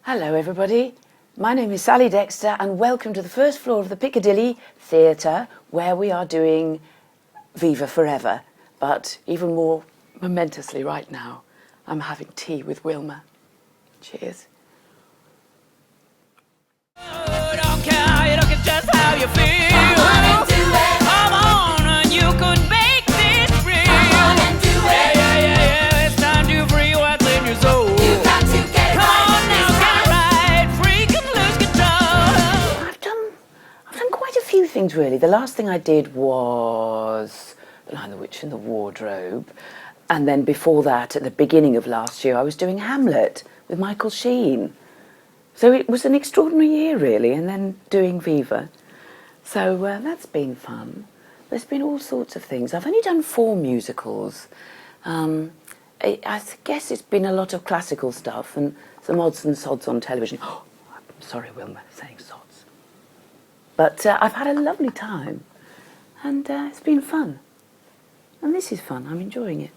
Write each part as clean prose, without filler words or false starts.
Hello everybody, my name is Sally Dexter and welcome to the first floor of the Piccadilly Theatre where we are doing Viva Forever. But even more momentously right now, I'm having tea with Wilma. Cheers. Don't care, you look at just how you feel. Come on and do it. Come on and you could make this real. Come on and do it. Yeah, it's time to free what's in your soul. You got to get it right. I've done quite a few things really. The last thing I did was The Lion, the Witch and the Wardrobe. And then before that, at the beginning of last year, I was doing Hamlet with Michael Sheen. So it was an extraordinary year really, and then doing Viva. So that's been fun. There's been all sorts of things. I've only done 4 musicals. I guess it's been a lot of classical stuff and some odds and sods on television. Oh, I'm sorry, Wilma, saying sods. But I've had a lovely time, and it's been fun. And this is fun, I'm enjoying it.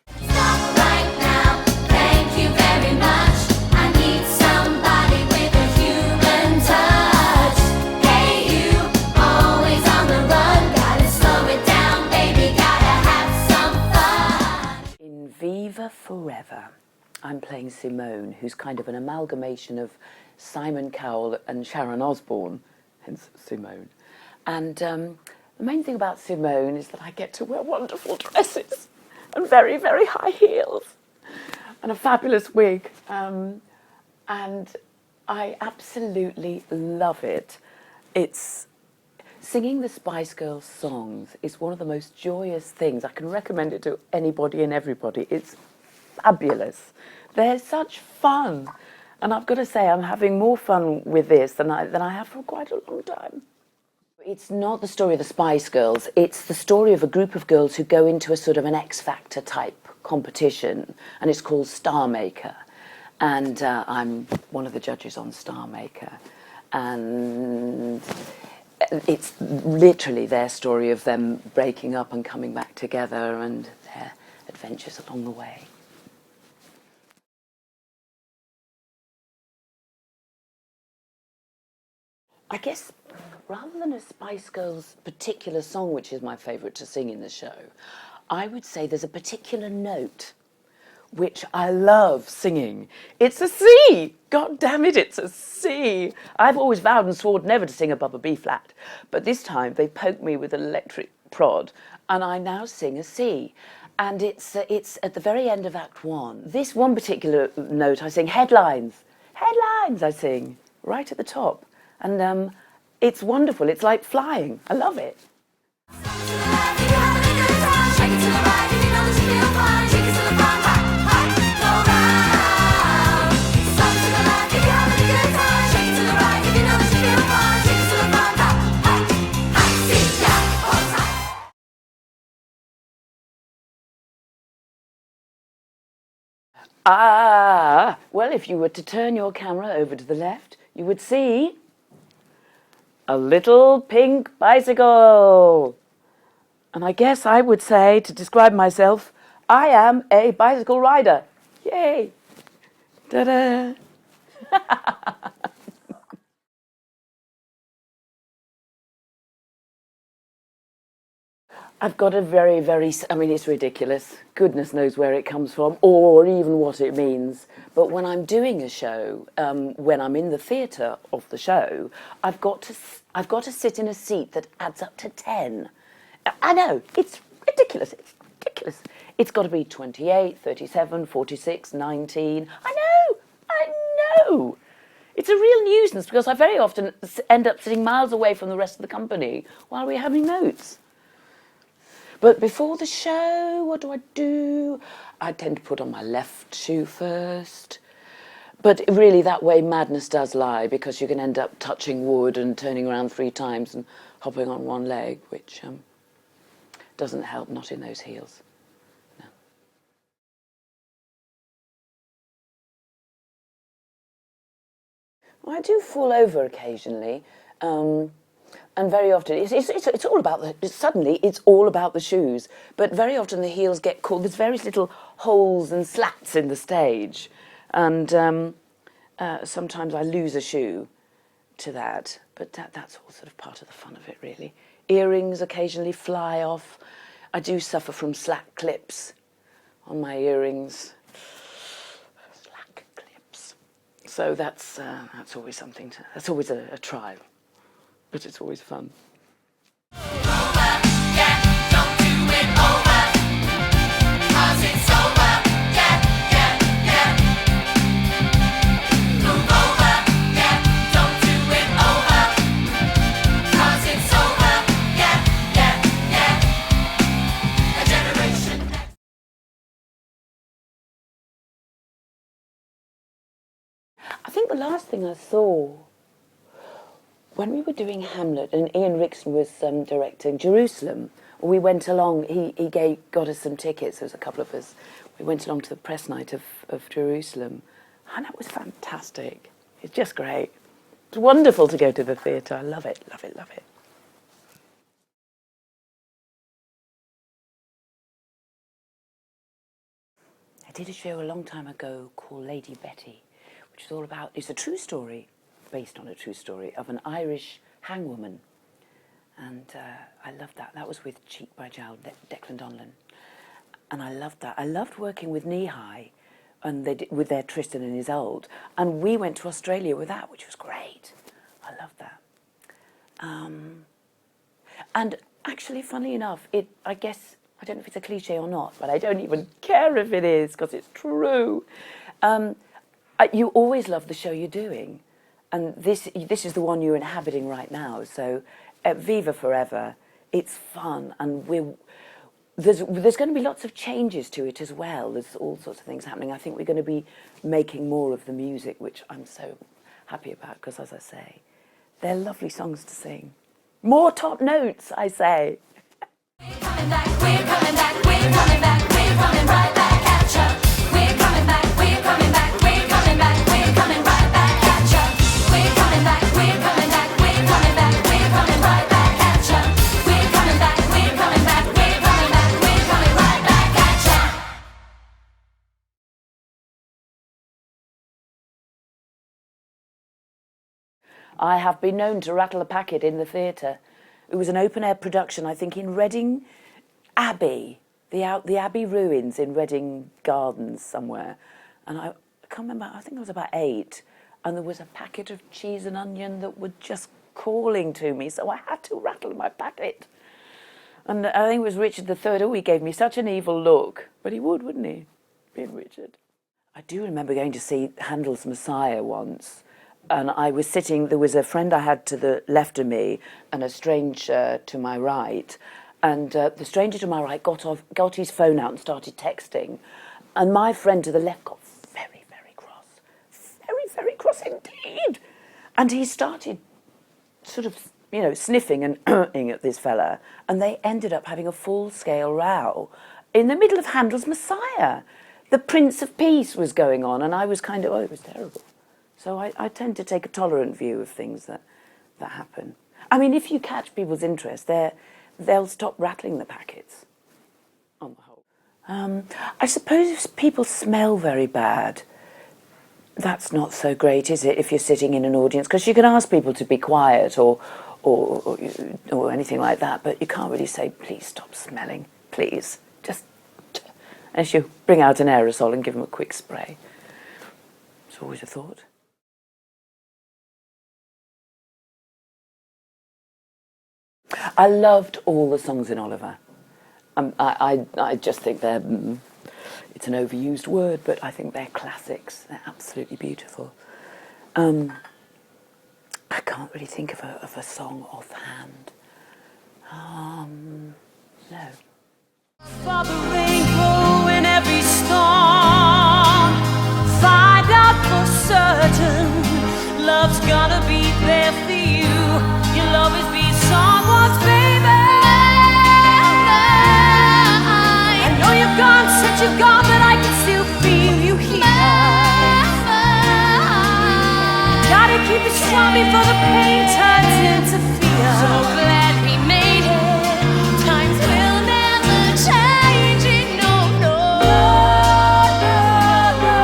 Stop right now, thank you very much. I need somebody with a human touch. Hey you, always on the run, gotta slow it down, baby, gotta have some fun. In Viva Forever, I'm playing Simone, who's kind of an amalgamation of Simon Cowell and Sharon Osbourne, hence Simone. And the main thing about Simone is that I get to wear wonderful dresses and very, very high heels and a fabulous wig. And I absolutely love it. It's singing the Spice Girls songs is one of the most joyous things. I can recommend it to anybody and everybody. It's fabulous. They're such fun. And I've got to say, I'm having more fun with this than I have for quite a long time. It's not the story of the Spice Girls, it's the story of a group of girls who go into a sort of an X Factor type competition, and it's called Star Maker. And I'm one of the judges on Star Maker. And it's literally their story of them breaking up and coming back together and their adventures along the way. I guess rather than a Spice Girls particular song, which is my favourite to sing in the show, I would say there's a particular note which I love singing. It's a C! God damn it, it's a C! I've always vowed and sworn never to sing above a B flat, but this time they poked me with an electric prod and I now sing a C. And it's at the very end of Act 1. This one particular note I sing, headlines. Headlines I sing, right at the top. And it's wonderful, it's like flying. I love it. Well, if you were to turn your camera over to the left, you would see a little pink bicycle. And I guess I would say, to describe myself, I am a bicycle rider. Yay! Ta-da! I've got a very, I mean, it's ridiculous. Goodness knows where it comes from or even what it means. But when I'm doing a show, when I'm in the theatre of the show, I've got to sit in a seat that adds up to 10. I know, it's ridiculous. It's ridiculous. It's got to be 28, 37, 46, 19. I know. It's a real nuisance because I very often end up sitting miles away from the rest of the company while we're having notes. But before the show, what do? I tend to put on my left shoe first. But really, that way madness does lie, because you can end up touching wood and turning around 3 times and hopping on one leg, which doesn't help, not in those heels. No. Well, I do fall over occasionally. And very often, it's all about suddenly it's all about the shoes. But very often the heels get caught. There's various little holes and slats in the stage. And sometimes I lose a shoe to that, but that's all sort of part of the fun of it, really. Earrings occasionally fly off. I do suffer from slack clips on my earrings. Slack clips. So that's always something that's always a trial, but it's always fun. I think the last thing I saw when we were doing Hamlet and Ian Rickson was directing Jerusalem, we went along, he got us some tickets, there was a couple of us, we went along to the press night of Jerusalem, and that was fantastic. It's just great. It's wonderful to go to the theatre. I love it, love it, love it. I did a show a long time ago called Lady Betty, which is all about, it's a true story, based on a true story, of an Irish hangwoman. And I loved that. That was with Cheek by Jowl, Declan Donlan. And I loved that. I loved working with Knee High and with their Tristan and Isolde. And we went to Australia with that, which was great. I loved that. And actually, funnily enough, I guess, I don't know if it's a cliche or not, but I don't even care if it is, because it's true. You always love the show you're doing. And this is the one you're inhabiting right now. So at Viva Forever, it's fun. And there's going to be lots of changes to it as well. There's all sorts of things happening. I think we're going to be making more of the music, which I'm so happy about, because as I say, they're lovely songs to sing. More top notes, I say. We're coming back, we're coming back, we're coming back, we're coming right back at ya. We're coming back, we're coming back, we're coming back, we're coming right back at ya. We're coming back, we're coming back, we're coming back, we're coming right back at ya. We're coming back, we're coming back, we're coming back, we're coming right back at ya. I have been known to rattle a packet in the theatre. It was an open-air production, I think, in Reading Abbey, the Abbey ruins in Reading Gardens somewhere. And I can't remember, I think I was about 8, and there was a packet of cheese and onion that were just calling to me, so I had to rattle my packet. And I think it was Richard III, oh, he gave me such an evil look. But he would, wouldn't he, being Richard? I do remember going to see Handel's Messiah once. And I was sitting, there was a friend I had to the left of me and a stranger to my right. And the stranger to my right got his phone out and started texting. And my friend to the left got very, very cross. Very, very cross indeed. And he started sort of, sniffing and at this fella. And they ended up having a full-scale row in the middle of Handel's Messiah. The Prince of Peace was going on, and I was kind of, it was terrible. So I tend to take a tolerant view of things that happen. I mean, if you catch people's interest, they'll stop rattling the packets, on the whole. I suppose if people smell very bad, that's not so great, is it, if you're sitting in an audience? Because you can ask people to be quiet or anything like that, but you can't really say, please stop smelling, please. Just, unless you bring out an aerosol and give them a quick spray. It's always a thought. I loved all the songs in Oliver. I just think they're, it's an overused word, but I think they're classics. They're absolutely beautiful. I can't really think of a song offhand. No. For the rainbow in every storm, find out for certain, love's gonna be there for you. You'll always be someone's baby. I know you're gone, said you're gone, but I can still feel you here. Gotta keep it strong before the pain turns into fear. So glad we made it. Times will never change it, no, no, no, no.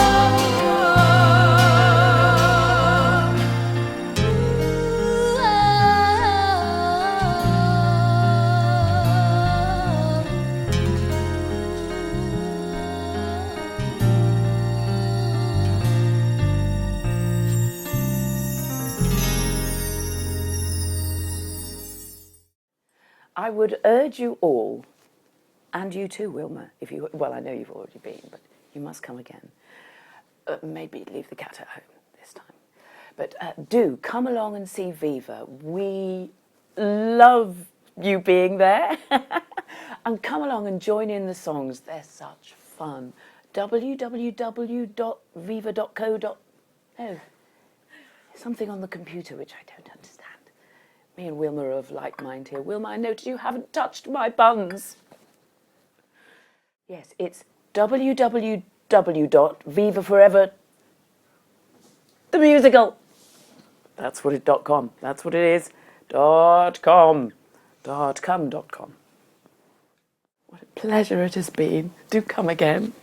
I would urge you all, and you too, Wilma, if you, well, I know you've already been, but you must come again. Maybe leave the cat at home this time. But do come along and see Viva. We love you being there. And come along and join in the songs. They're such fun. www.viva.co. Oh, something on the computer which I don't understand. Me and Wilma are of like mind here. Wilma, I noticed you haven't touched my buns. Yes, it's www.vivaforever the musical. That's what .com. That's what it is. .com. .com. What a pleasure it has been. Do come again.